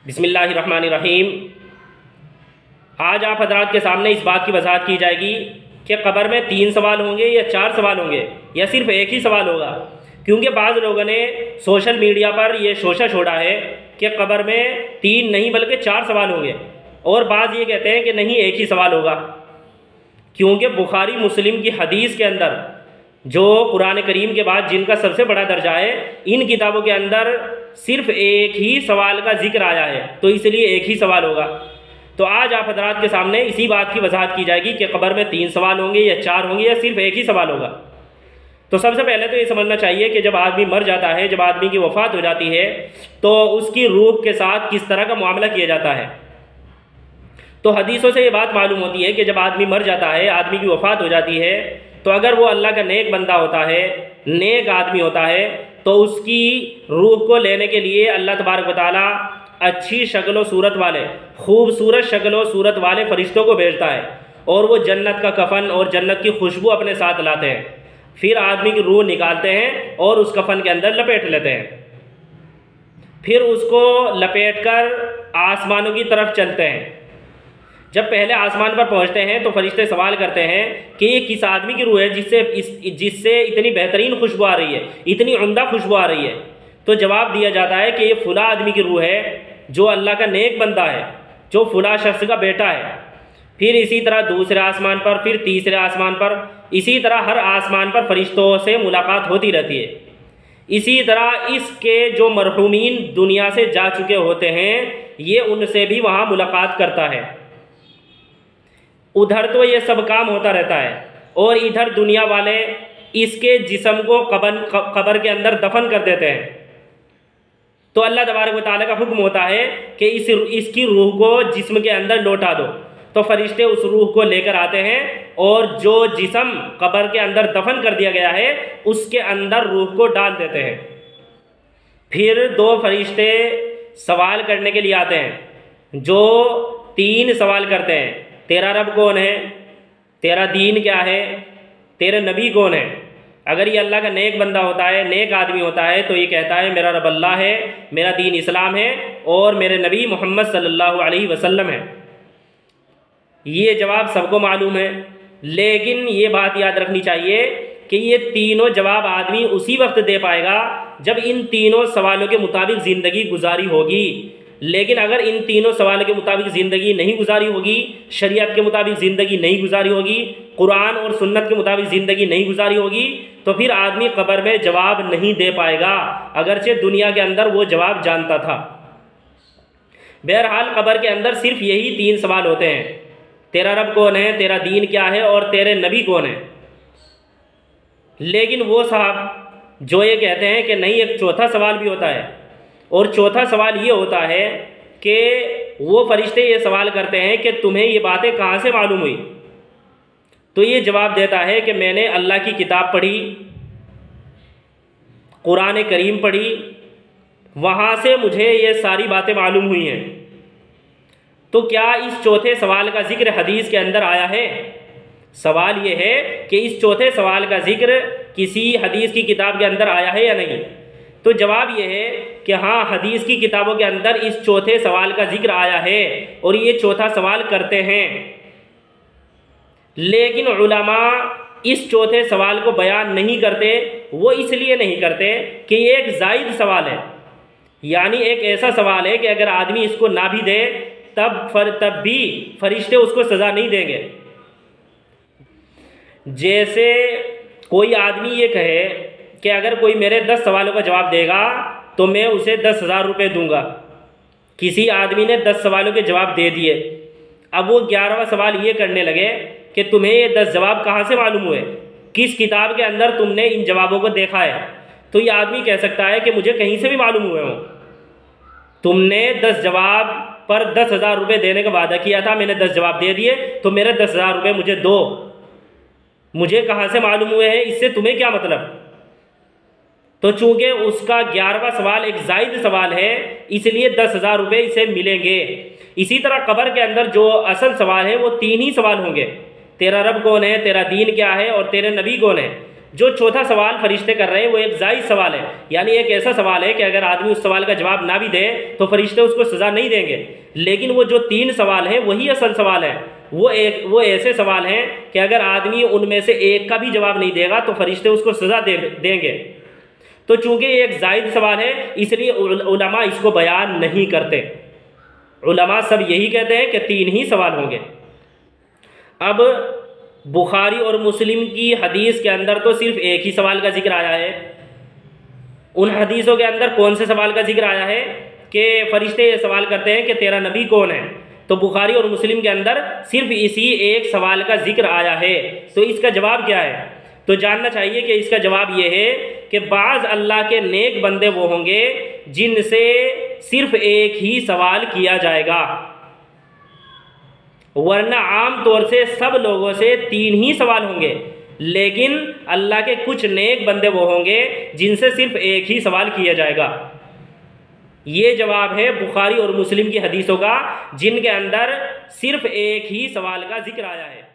बिस्मिल्लाहिर्रहमानिर्रहीम। आज आप हजरात के सामने इस बात की वजाहत की जाएगी कि कब्र में 3 सवाल होंगे या 4 सवाल होंगे या सिर्फ एक ही सवाल होगा। क्योंकि बाज़ लोगों ने सोशल मीडिया पर यह शोशा छोड़ा है कि कब्र में 3 नहीं बल्कि 4 सवाल होंगे, और बाज़ ये कहते हैं कि नहीं, एक ही सवाल होगा। क्योंकि बुखारी मुस्लिम की हदीस के अंदर, जो कुरान करीम के बाद जिनका सबसे बड़ा दर्जा है, इन किताबों के अंदर सिर्फ एक ही सवाल का जिक्र आया है, तो इसलिए एक ही सवाल होगा। तो आज आप हजरात के सामने इसी बात की वजाहत की जाएगी कि कब्र में 3 सवाल होंगे या 4 होंगे या सिर्फ एक ही सवाल होगा। तो सबसे पहले तो ये समझना चाहिए कि जब आदमी मर जाता है, जब आदमी की वफ़ात हो जाती है, तो उसकी रूह के साथ किस तरह का मामला किया जाता है। तो हदीसों से ये बात मालूम होती है कि जब आदमी मर जाता है, आदमी की वफ़ात हो जाती है, तो अगर वो अल्लाह का नेक बंदा होता है, नेक आदमी होता है, तो उसकी रूह को लेने के लिए अल्लाह तबारक व तआला अच्छी शक्ल व सूरत वाले, खूबसूरत शक्ल व सूरत वाले फ़रिश्तों को भेजता है, और वो जन्नत का कफ़न और जन्नत की खुशबू अपने साथ लाते हैं। फिर आदमी की रूह निकालते हैं और उस कफ़न के अंदर लपेट लेते हैं। फिर उसको लपेट कर आसमानों की तरफ चलते हैं। जब पहले आसमान पर पहुंचते हैं तो फरिश्ते सवाल करते हैं कि ये किस आदमी की रूह है जिससे इतनी बेहतरीन खुशबू आ रही है, इतनी उम्दा खुशबू आ रही है। तो जवाब दिया जाता है कि ये फुला आदमी की रूह है, जो अल्लाह का नेक बंदा है, जो फुला शख्स का बेटा है। फिर इसी तरह दूसरे आसमान पर, फिर तीसरे आसमान पर, इसी तरह हर आसमान पर फरिश्तों से मुलाकात होती रहती है। इसी तरह इसके जो मरहूमीन दुनिया से जा चुके होते हैं, ये उनसे भी वहाँ मुलाकात करता है। उधर तो ये सब काम होता रहता है, और इधर दुनिया वाले इसके जिस्म को कब्र के अंदर दफन कर देते हैं। तो अल्लाह तबारक व तआला का हुक्म होता है कि इसकी रूह को जिस्म के अंदर लौटा दो। तो फरिश्ते उस रूह को लेकर आते हैं, और जो जिस्म कब्र के अंदर दफन कर दिया गया है, उसके अंदर रूह को डाल देते हैं। फिर 2 फरिश्ते सवाल करने के लिए आते हैं, जो 3 सवाल करते हैं। तेरा रब कौन है, तेरा दीन क्या है, तेरे नबी कौन है। अगर ये अल्लाह का नेक बंदा होता है, नेक आदमी होता है, तो ये कहता है मेरा रब अल्लाह है, मेरा दीन इस्लाम है, और मेरे नबी मोहम्मद सल्लल्लाहु अलैहि वसल्लम है। ये जवाब सबको मालूम है, लेकिन ये बात याद रखनी चाहिए कि ये तीनों जवाब आदमी उसी वक्त दे पाएगा जब इन तीनों सवालों के मुताबिक ज़िंदगी गुजारी होगी। लेकिन अगर इन तीनों सवालों के मुताबिक ज़िंदगी नहीं गुजारी होगी, शरीयत के मुताबिक ज़िंदगी नहीं गुजारी होगी, कुरान और सुन्नत के मुताबिक ज़िंदगी नहीं गुजारी होगी, तो फिर आदमी कब्र में जवाब नहीं दे पाएगा, अगरचे दुनिया के अंदर वो जवाब जानता था। बहरहाल कब्र के अंदर सिर्फ यही 3 सवाल होते हैं, तेरा रब कौन है, तेरा दीन क्या है, और तेरे नबी कौन है। लेकिन वो साहब जो ये कहते हैं कि नहीं, एक चौथा सवाल भी होता है, और चौथा सवाल ये होता है कि वो फरिश्ते ये सवाल करते हैं कि तुम्हें ये बातें कहाँ से मालूम हुई। तो ये जवाब देता है कि मैंने अल्लाह की किताब पढ़ी, कुरान करीम पढ़ी, वहाँ से मुझे ये सारी बातें मालूम हुई हैं। तो क्या इस चौथे सवाल का जिक्र हदीस के अंदर आया है? सवाल ये है कि इस चौथे सवाल का जिक्र किसी हदीस की किताब के अंदर आया है या नहीं। तो जवाब ये है कि हाँ, हदीस की किताबों के अंदर इस चौथे सवाल का जिक्र आया है, और ये चौथा सवाल करते हैं। लेकिन उलमा इस चौथे सवाल को बयान नहीं करते। वो इसलिए नहीं करते कि ये एक जायद सवाल है, यानी एक ऐसा सवाल है कि अगर आदमी इसको ना भी दे तब भी फरिश्ते उसको सज़ा नहीं देंगे। जैसे कोई आदमी ये कहे कि अगर कोई मेरे 10 सवालों का जवाब देगा तो मैं उसे 10,000 रुपये दूंगा। किसी आदमी ने 10 सवालों के जवाब दे दिए, अब वो 11वां सवाल ये करने लगे कि तुम्हें ये 10 जवाब कहाँ से मालूम हुए, किस किताब के अंदर तुमने इन जवाबों को देखा है। तो ये आदमी कह सकता है कि मुझे कहीं से भी मालूम हुए हों। तुमने 10 जवाब पर 10,000 रुपये देने का वादा किया था, मैंने 10 जवाब दे दिए, तो मेरे 10,000 रुपये मुझे दो। मुझे कहाँ से मालूम हुए हैं, इससे तुम्हें क्या मतलब। तो चूंकि उसका 11वां सवाल एक जायद सवाल है, इसलिए 10,000 रुपये इसे मिलेंगे। इसी तरह कब्र के अंदर जो असल सवाल है वो 3 ही सवाल होंगे, तेरा रब कौन है, तेरा दीन क्या है, और तेरे नबी कौन है। जो चौथा सवाल फरिश्ते कर रहे हैं वो एक जायज़ सवाल है, यानी एक ऐसा सवाल है कि अगर आदमी उस सवाल का जवाब ना भी दे तो फरिश्ते उसको सज़ा नहीं देंगे। लेकिन वो जो 3 सवाल हैं वही असल सवाल है। वो ऐसे सवाल हैं कि अगर आदमी उनमें से एक का भी जवाब नहीं देगा तो फरिश्ते उसको सज़ा देंगे। तो चूँकि ये एक जायज़ सवाल है इसलिए उलमा इसको बयान नहीं करते। उलमा सब यही कहते हैं कि 3 ही सवाल होंगे। अब बुखारी और मुस्लिम की हदीस के अंदर तो सिर्फ एक ही सवाल का जिक्र आया है। उन हदीसों के अंदर कौन से सवाल का जिक्र आया है कि फरिश्ते ये सवाल करते हैं कि तेरा नबी कौन है? तो बुखारी और मुस्लिम के अंदर सिर्फ इसी एक सवाल का जिक्र आया है। तो इसका जवाब क्या है? तो जानना चाहिए कि इसका जवाब ये है कि बाज़ अल्लाह के नेक बंदे वो होंगे जिनसे सिर्फ एक ही सवाल किया जाएगा, वरना आम तौर से सब लोगों से 3 ही सवाल होंगे। लेकिन अल्लाह के कुछ नेक बंदे वो होंगे जिनसे सिर्फ एक ही सवाल किया जाएगा। ये जवाब है बुखारी और मुस्लिम की हदीसों का जिनके अंदर सिर्फ एक ही सवाल का जिक्र आया है।